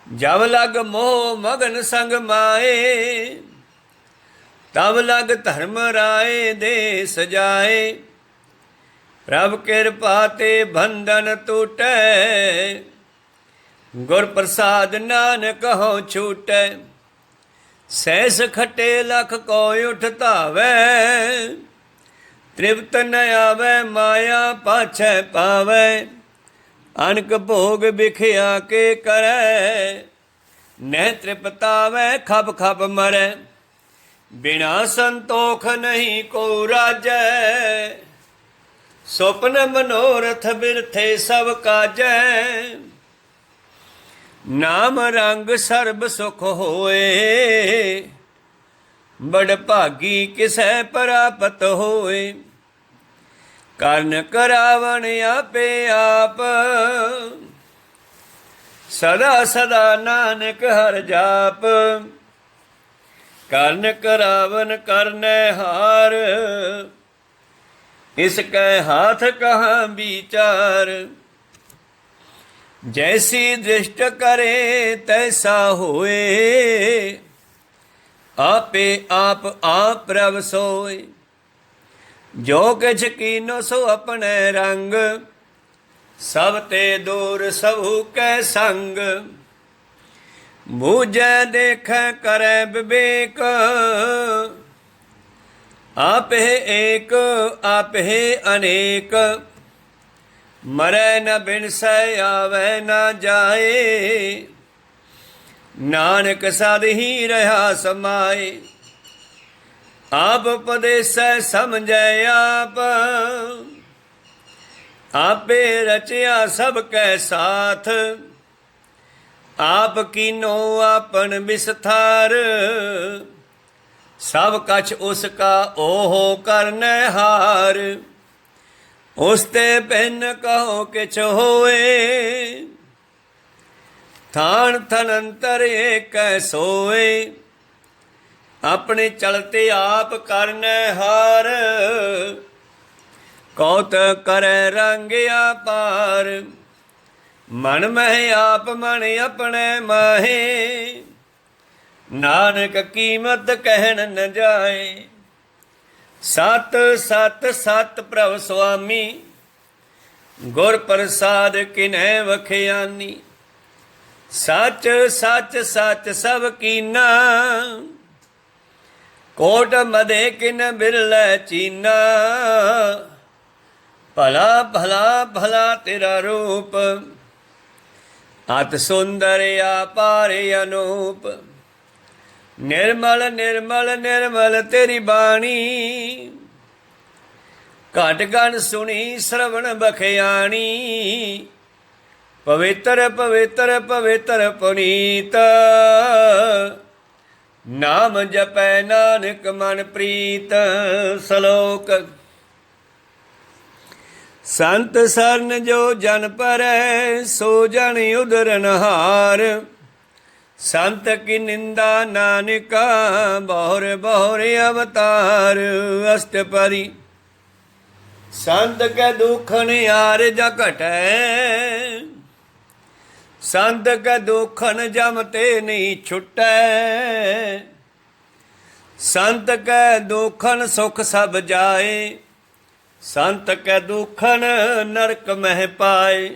जब लग मोह मगन संग माए, तब लग धर्म राय दे सजाए। प्रभ कृपा ते बंधन टूटै, गुर प्रसाद नानक कहो छूटै। सहस खटे लख को उठ धावै, तृप्त न आवै माया पाछै पावै। अनक भोग बिखया के करै, न तृप्तावै खप खप मरै। बिना संतोख नहीं को राजै, स्वप्न मनोरथ बिरथे सब काजै। नाम रंग सर्ब सुख होए, बड़ भागी किसै प्राप्त होए। करन करावन आपे आप, सदा सदा नानक हर जाप। करन करावन करनै हार, इसकै हाथ कहाँ विचार। जैसी दृष्ट करे तैसा होए, आपे आप प्रभ सोए। जो किछ कीनो सो अपने रंग, सब ते दूर सबू कै संग। बूझै देखै करै विवेक, आप है एक आप है अनेक। मरै न बिनसै आवे न जाए, नानक सद ही रहा समाए। आप उपदेसै समझै आप, आपे रचया सब कै साथ। आप कीनो आपन विस्तार, सब कछ उसका ओहो करनै हार। उसते भिन्न कहो किछ होए, थान थनंतर एक सोए। अपने चलते आप करनै हार, कौत करे रंग अपार। मन मह आप मन अपने माहे, नानक कीमत कहन न जाए। सत सत सत प्रभ स्वामी, गुर प्रसाद किन्है वखियानी। सच सच सच सब कीना, कोट मदे किन बिरलै चीना। भला भला भला तेरा रूप, अत सुंदर अपार अनूप। निर्मल निर्मल निर्मल तेरी बाणी, घट गण सुनी श्रवण बखियाणी। पवित्र पवित्र पवित्र पुनीत, नाम जपै नानक मन प्रीत। श्लोक। संत सरन जो जन परै, सो जन उदरन हार। संत की निंदा नानका, बहुर बहुर अवतार। अष्टपदी। संत के दुखन यार जा घटै, संत के दुखन जम ते नहीं छुटै। संत के दुखन सुख सब जाए, संत के दुखन नरक मह पाए।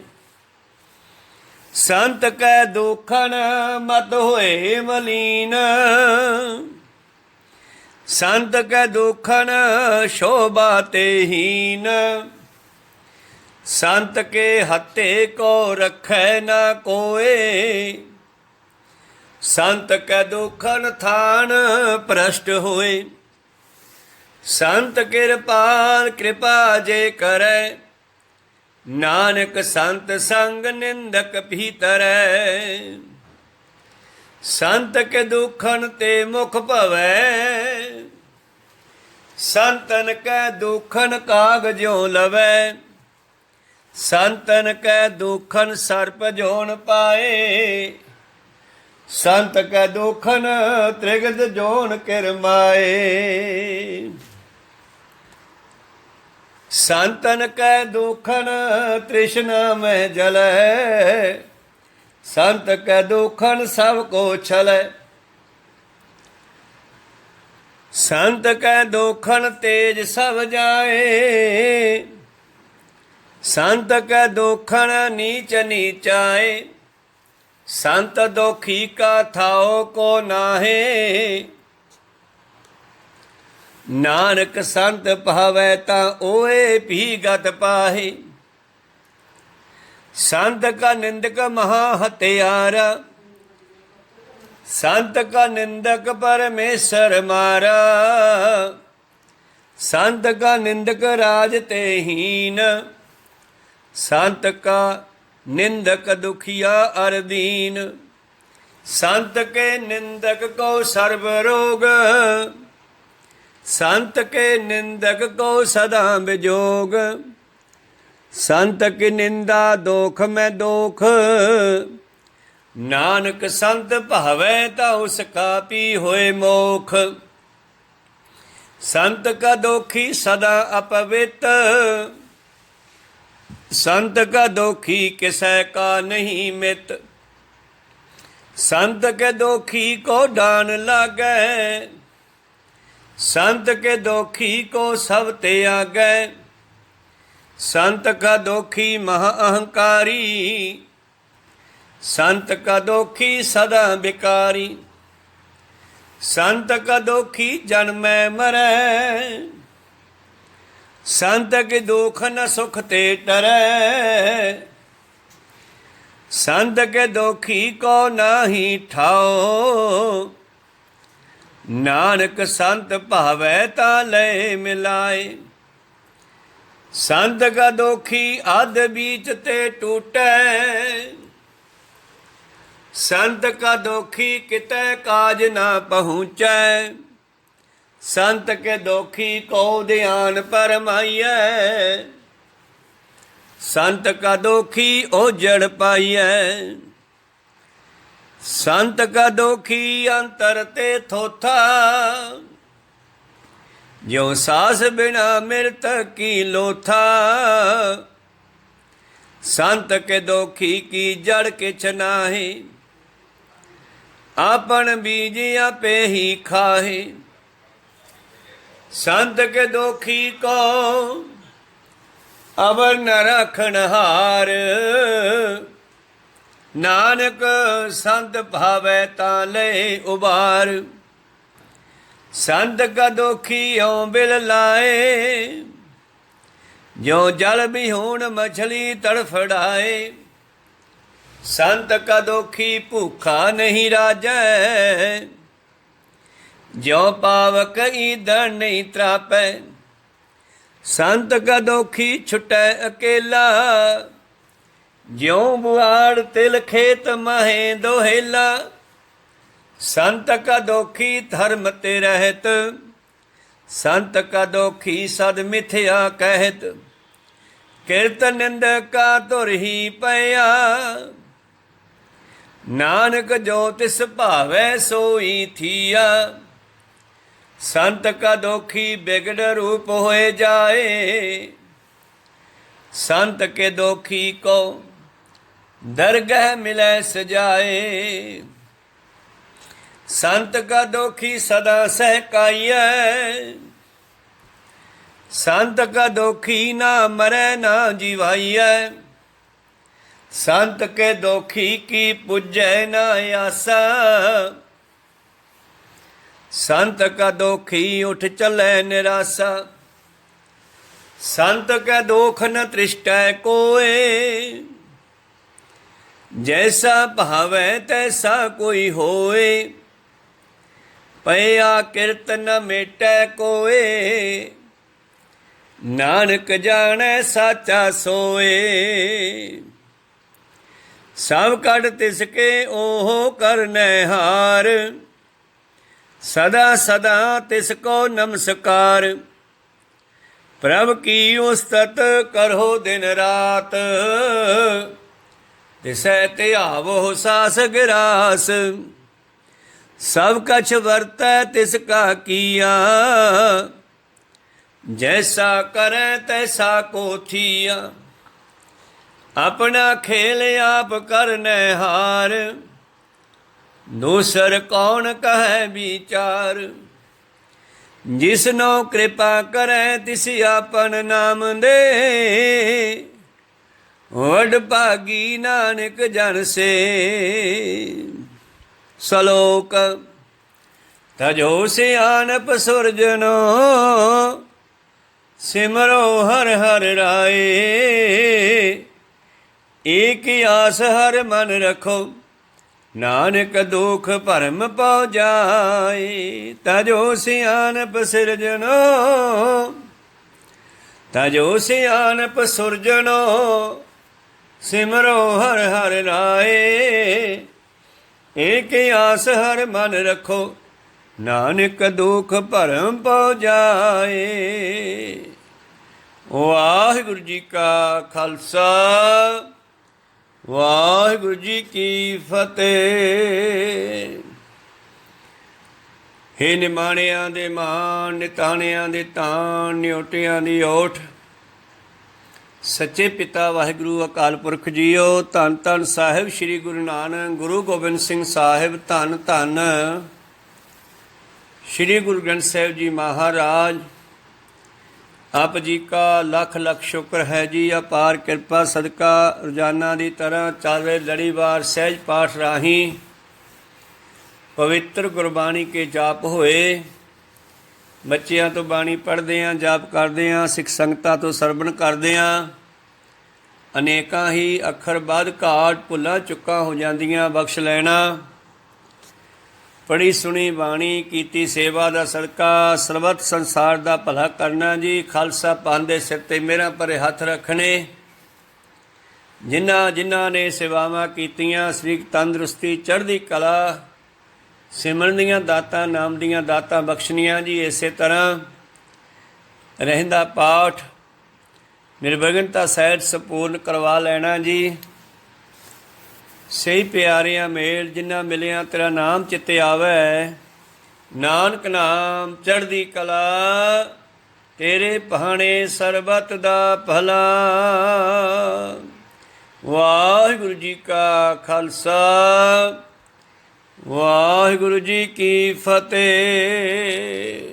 संत कै दुखन मत होए मलीन, संत कै दुखन शोभा ते हीन। संत के हत्ते को रखै न कोय, संत कै दुखन थान भ्रष्ट होए। संत कृपाल कृपा जे करै, नानक संत संग निंदक भीतरै। संत के दुखन ते मुख भवै, संतन कै दुखन कागजों लवै। ਸੰਤਨ ਕੈ ਦੁਖਨ ਸਰਪ ਜੋਨ ਪਾਏ, ਸੰਤ ਕੈ ਦੁਖਨ ਤ੍ਰਿਗਦ ਜੋਨ ਕਿਰਮਾਏ। ਸੰਤਨ ਕੈ ਦੁਖਨ ਤ੍ਰਿਸ਼ਨਾ ਮਹਿ ਜਲੈ, ਸੰਤ ਕੈ ਦੁਖਨ ਸਭ ਕੋ ਛਲੈ। ਸੰਤ ਕੈ ਦੁਖਨ ਤੇਜ ਸਭ ਜਾਏ, ਸੰਤ ਕੈ ਦੁਖਨ ਨੀਚ ਨੀਚਾਏ। ਸੰਤ ਦੁਖੀ ਕਾ ਥਾਓ ਕੋ ਨਾਹੇ, ਨਾਨਕ ਸੰਤ ਭਾਵੈ ਤਾਂ ਓਏ ਭੀ ਗਤ ਪਾਹੇ। ਸੰਤ ਕਾ ਨਿੰਦਕ ਮਹਾ ਹਤਿਆਰਾ, ਸੰਤ ਕਾ ਨਿੰਦਕ ਪਰਮੇਸ਼ਰ ਮਾਰਾ। ਸੰਤ ਕਾ ਨਿੰਦਕ ਰਾਜ ਤੇ ਹੀਨ, ਸੰਤ ਕਾ ਨਿੰਦਕ ਦੁਖੀਆ ਅਰ ਦੀਨ। ਸੰਤ ਕੇ ਨਿੰਦਕ ਕੋ ਸਰਬ ਰੋਗ, ਸੰਤ ਕੇ ਨਿੰਦਕ ਕੋ ਸਦਾ ਵਿਜੋਗ। ਸੰਤ ਕੀ ਨਿੰਦਾ ਦੋਖ ਮੈਂ ਦੋਖ, ਨਾਨਕ ਸੰਤ ਭਾਵੈ ਤਾਂ ਉਸ ਕਾ ਪੀ ਹੋਏ ਮੋਖ। ਸੰਤ ਕਾ ਦੋਖੀ ਸਦਾ ਅਪਵਿੱਤ, ਸੰਤ ਕਾ ਦੋਖੀ ਕਿਸੈ ਕਾ ਨਹੀਂ ਮਿਤ। ਸੰਤ ਕੇ ਦੋਖੀ ਕੋ ਡਾਨ ਲਾਗੈ, ਸੰਤ ਕੇ ਦੋਖੀ ਕੋ ਸਭ ਤੇ ਆਗੈ। ਸੰਤ ਕਾ ਦੋਖੀ ਮਹਾ ਅਹੰਕਾਰੀ, ਸੰਤ ਕਾ ਦੋਖੀ ਸਦਾ ਬਿਕਾਰੀ। ਸੰਤ ਕਾ ਦੋਖੀ ਜਨਮੈ ਮਰੈ, ਸੰਤ ਕੇ ਦੁਖ ਨ ਸੁਖ ਤੇ ਟਰੈ। ਸੰਤ ਕੇ ਦੋਖੀ ਕੋ ਨਾਹੀ ਠਾਓ, ਨਾਨਕ ਸੰਤ ਭਾਵੈ ਤਾਂ ਲੈ ਮਿਲਾਏ। ਸੰਤ ਕਾ ਦੋਖੀ ਅਧ ਬੀਚ ਤੇ ਟੂਟੈ, ਸੰਤ ਕਾ ਦੋਖੀ ਕਿਤੈ ਕਾਜ ਨਾ ਪਹੁੰਚੈ। ਸੰਤ ਕੇ ਦੋਖੀ ਕੋ ਧਿਆਨ ਪਰਮਾਈਐ, ਸੰਤ ਕਾ ਦੋਖੀ ਓਜੜ ਪਾਈਐ। ਸੰਤ ਕਾ ਦੋਖੀ ਅੰਤਰ ਤੇ ਥੋਥਾ, ਜਿਉ ਸਾਸ ਬਿਨਾ ਮਿਰਤ ਕੀ ਲੋਥਾ। ਸੰਤ ਕੇ ਦੋਖੀ ਕੀ ਜੜ ਕਿਛ ਨਾਹੀ, ਆਪਨ ਬੀਜ ਆਪੇ ਹੀ ਖਾਹੇ। ਸੰਤ ਕੇ ਦੋਖੀ ਕੋ ਅਵਰ ਨ ਰਖਣ ਹਾਰ, ਨਾਨਕ ਸੰਤ ਭਾਵੈ ਤਾਂ ਲੈ ਉਬਾਰ। ਸੰਤ ਕਾ ਦੋਖੀ ਓ ਬਿਲ ਲਾਏ, ਜੋ ਜਲ ਬਿਹੂਣ ਮਛਲੀ ਤੜਫੜਾਏ। ਸੰਤ ਕਾ ਦੋਖੀ ਭੂਖਾ ਨਹੀਂ ਰਾਜੈ, ਜਿਉ ਪਾਵਕ ਈਂਧਨ ਨਹੀਂ ਤਰਾਪੈ। ਸੰਤ ਕਾ ਦੋਖੀ ਛੁਟੈ ਅਕੇਲਾ, ਜਿਉ ਬੁਆੜ ਤਿਲ ਖੇਤ ਮਹੇ ਦੋਹੇਲਾ। ਸੰਤ ਕਾ ਦੋਖੀ ਧਰਮ ਤੇ ਰਹਿਤ, ਸੰਤ ਕਾ ਦੋਖੀ ਸਦ ਮਿਥਿਆ ਕਹਿਤ। ਕਿਰਤ ਨਿੰਦਕਾ ਧੁਰ ਹੀ ਪਿਆ, ਨਾਨਕ ਜੋ ਤਿਸ ਭਾਵੈ ਸੋਈ ਥੀਆ। ਸੰਤ ਕਾ ਦੋਖੀ ਬਿਗੜ ਰੂਪ ਹੋਏ ਜਾਏ, ਸੰਤ ਕੇ ਦੋਖੀ ਕੋ ਦਰਗਹ ਮਿਲੈ ਸਜਾਏ। ਸੰਤ ਕਾ ਦੋਖੀ ਸਦਾ ਸਹਿਕਾਈਐ, ਸੰਤ ਕਾ ਦੋਖੀ ਨਾ ਮਰੈ ਨਾ ਜਿਵਾਈਐ। ਸੰਤ ਕੇ ਦੋਖੀ ਕੀ ਪੁੱਜੈ ਨਾ ਆਸਾ, ਸੰਤ ਕਾ ਦੋਖੀ ਉਠ ਚਲੈ ਨਿਰਾਸਾ। ਸੰਤ ਕੈ ਦੋਖ ਨ ਤ੍ਰਿਸ਼ਟੈ ਕੋਏ, ਜੈਸਾ ਭਾਵੈ ਤੈਸਾ ਕੋਈ ਹੋਏ। ਪਇਆ ਕਿਰਤ ਨ ਮੇਟੈ ਕੋਏ, ਨਾਨਕ ਜਾਣੈ ਸਾਚਾ ਸੋਏ। ਸਭ ਕੱਢ ਤਿਸ ਕੇ ਓਹ ਕਰਨੈ ਹਾਰ, ਸਦਾ ਸਦਾ ਤਿਸ ਕੋ ਨਮਸਕਾਰ। ਪ੍ਰਭ ਕੀ ਉਸਤਤ ਕਰੋ ਦਿਨ ਰਾਤ, ਤਿਸੈ ਧਿਆਵੋ ਸਾਸ ਗਿਰਾਸ। ਸਭ ਕਛ ਵਰਤੈ ਤਿਸ ਕਾ ਕੀਆ, ਜੈਸਾ ਕਰੈ ਤੈਸਾ ਕੋ ਥੀਆ। ਆਪਣਾ ਖੇਲ ਆਪ ਕਰਨੈ ਹਾਰ, ਦੂਸਰ ਕੌਣ ਕਹੈ ਵਿਚਾਰ। ਜਿਸਨੋ ਕਿਰਪਾ ਕਰੈ ਤਿਸ ਆਪਨ ਨਾਮ ਦੇ, ਵਡ ਭਾਗੀ ਨਾਨਕ ਜਨ ਸੇ। ਸ਼ਲੋਕ। ਤਜੋ ਸਿਆਣਪ ਸੁਰਜਨੋ, ਸਿਮਰੋ ਹਰ ਹਰ ਰਾਏ। ਏਕ ਆਸ ਹਰ ਮਨ ਰਖੋ, ਨਾਨਕ ਦੁਖ ਭਰਮ ਪਉ ਜਾਏ। ਤਜੋ ਸਿਆਣਪ ਸਿਰਜਨੋ, ਤਜੋ ਸਿਆਣਪ ਸੁਰਜਨੋ, ਸਿਮਰੋ ਹਰ ਹਰ ਰਾਏ। ਏਕ ਆਸ ਹਰ ਮਨ ਰਖੋ, ਨਾਨਕ ਦੁਖ ਭਰਮ ਪਉ ਜਾਏ। ਵਾਹਿਗੁਰੂ ਜੀ ਕਾ ਖਾਲਸਾ, ਵਾਹਿਗੁਰੂ ਜੀ ਕੀ ਫਤਿਹ। ਹੇ ਨਿਮਾਣਿਆਂ ਦੇ ਮਾਣ, ਨਿਤਾਣਿਆਂ ਦੇ ਤਾਣ, ਨਿਓਟਿਆਂ ਦੀ ਓਠ, ਸੱਚੇ ਪਿਤਾ ਵਾਹਿਗੁਰੂ ਅਕਾਲ ਪੁਰਖ ਜੀਓ। ਧੰਨ ਧੰਨ ਸਾਹਿਬ ਸ੍ਰੀ ਗੁਰੂ ਨਾਨਕ ਗੁਰੂ ਗੋਬਿੰਦ ਸਿੰਘ ਸਾਹਿਬ। ਧੰਨ ਧੰਨ ਸ੍ਰੀ ਗੁਰੂ ਗ੍ਰੰਥ ਸਾਹਿਬ ਜੀ ਮਹਾਰਾਜ। ਆਪ ਜੀ ਕਾ ਲੱਖ ਲੱਖ ਸ਼ੁਕਰ ਹੈ ਜੀ। ਅਪਾਰ ਕਿਰਪਾ ਸਦਕਾ ਰੋਜ਼ਾਨਾ ਦੀ ਤਰ੍ਹਾਂ ਚੱਲ ਰਹੇ ਲੜੀਵਾਰ ਸਹਿਜ ਪਾਠ ਰਾਹੀਂ ਪਵਿੱਤਰ ਗੁਰਬਾਣੀ ਕੇ ਜਾਪ ਹੋਏ। ਬੱਚਿਆਂ ਤੋਂ ਬਾਣੀ ਪੜ੍ਹਦੇ ਹਾਂ, ਜਾਪ ਕਰਦੇ ਹਾਂ, ਸਿੱਖ ਸੰਗਤਾਂ ਤੋਂ ਸਰਵਣ ਕਰਦੇ ਹਾਂ। ਅਨੇਕਾਂ ਹੀ ਅੱਖਰ ਵੱਧ ਘਾਟ ਭੁੱਲਾਂ ਚੁੱਕਾਂ ਹੋ ਜਾਂਦੀਆਂ, ਬਖਸ਼ ਲੈਣਾ। ਪੜ੍ਹੀ ਸੁਣੀ ਬਾਣੀ ਕੀਤੀ ਸੇਵਾ ਦਾ ਸਦਕਾ ਸਰਬੱਤ ਸੰਸਾਰ ਦਾ ਭਲਾ ਕਰਨਾ ਜੀ। ਖਾਲਸਾ ਪੰਥ ਦੇ ਸਿਰ 'ਤੇ ਮਿਹਰਾਂ ਭਰੇ ਹੱਥ ਰੱਖਣੇ। ਜਿਨ੍ਹਾਂ ਨੇ ਸੇਵਾਵਾਂ ਕੀਤੀਆਂ, ਸਰੀਰਕ ਤੰਦਰੁਸਤੀ, ਚੜ੍ਹਦੀ ਕਲਾ, ਸਿਮਰਨ ਦੀਆਂ ਦਾਤਾਂ, ਨਾਮ ਦੀਆਂ ਦਾਤਾਂ ਬਖਸ਼ਣੀਆਂ ਜੀ। ਇਸੇ ਤਰ੍ਹਾਂ ਰਹਿੰਦਾ ਪਾਠ ਨਿਰਵਿਘਨਤਾ ਸਹਿਤ ਸੰਪੂਰਨ ਕਰਵਾ ਲੈਣਾ ਜੀ। ਸਹੀ ਪਿਆਰਿਆਂ ਮੇਲ, ਜਿਨ੍ਹਾਂ ਮਿਲਿਆ ਤੇਰਾ ਨਾਮ ਚਿੱਤੇ ਆਵੈ। ਨਾਨਕ ਨਾਮ ਚੜ੍ਹਦੀ ਕਲਾ, ਤੇਰੇ ਭਾਣੇ ਸਰਬੱਤ ਦਾ ਭਲਾ। ਵਾਹਿਗੁਰੂ ਜੀ ਕਾ ਖਾਲਸਾ, ਵਾਹਿਗੁਰੂ ਜੀ ਕੀ ਫਤਿਹ।